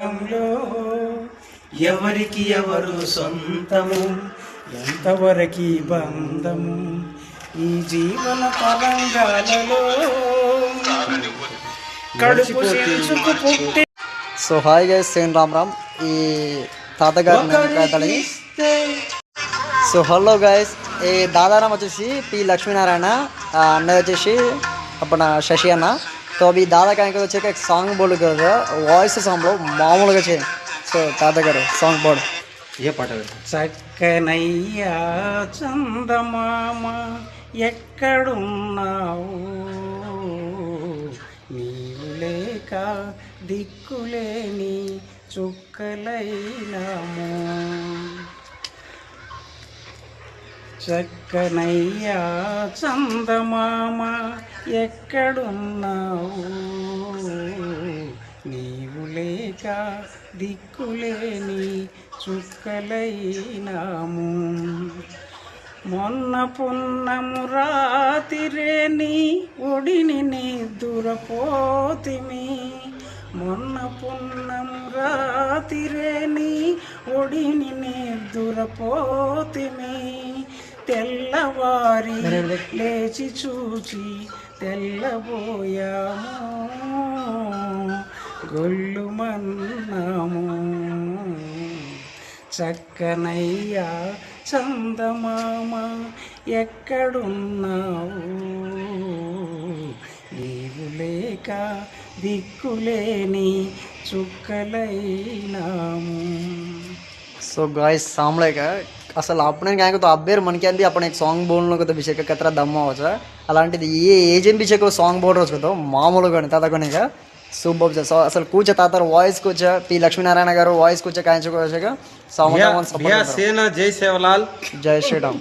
లో ఎవరికి ఎవరు సొంతము, ఎంతవరకు బంధము, ఈ జీవన తరంగాలలో కడుపు శిల్చుకు పుట్టి. So hi guys, Sen Ram Ram. ఈ తాతగారి సో హలో గైస్, ఈ దాదారాం వచ్చేసి పి లక్ష్మీనారాయణ, అన్నది వచ్చేసి అప్పుడు శశి అన్న. तो अभी दादा का వచ్చే एक सॉन्ग बोल कर వాయిస్ సాంగ్లో మామూలుగా చేయండి. సో తాతగారు సాంగ్ పాడు. ఏ పాట? చక్కనయ్యా చందమామ ఎక్కడున్నావు, నీవు లేక దిక్కులేని చుక్కలైనాము. చక్కనయ్యా చందమామ ఎక్కడున్నావు, నీవు లేక దిక్కులేని చుక్కలైనాము. మొన్న పున్నము రాతిరే నీ ఒడిని నిద్దురపోతిమి, మొన్న పున్నము రాతిరే నీ ఒడిని నిద్దురపోతిమి. తెల్లవారి లేచి చూచి తెల్లబోయాము, గొల్లుమన్నాము. చక్కనయ్యా చందమామ ఎక్కడున్నావు, నీవు లేక దిక్కులేని చుక్కలైనాము. सो गाइस सामने का అసలు अपने क्या तो अब्बेर मन के अंदी अपन एक सॉन्ग बोलने को तो विषय का कतरा दम होता అలాంటిది ఏ ఏజెం విషయ को सॉन्ग बोल रहा उसको మామూలుగా తాత కొనేగా సూపర్ సో అసలు కూర్చ తాత వాయిస్ కూర్చ పి లక్ష్మీనారాయణ గారు వాయిస్ కూర్చ కాయించుకోవచ్చుగా. సేన జై సేవలాల్, జై శ్రీరామ్.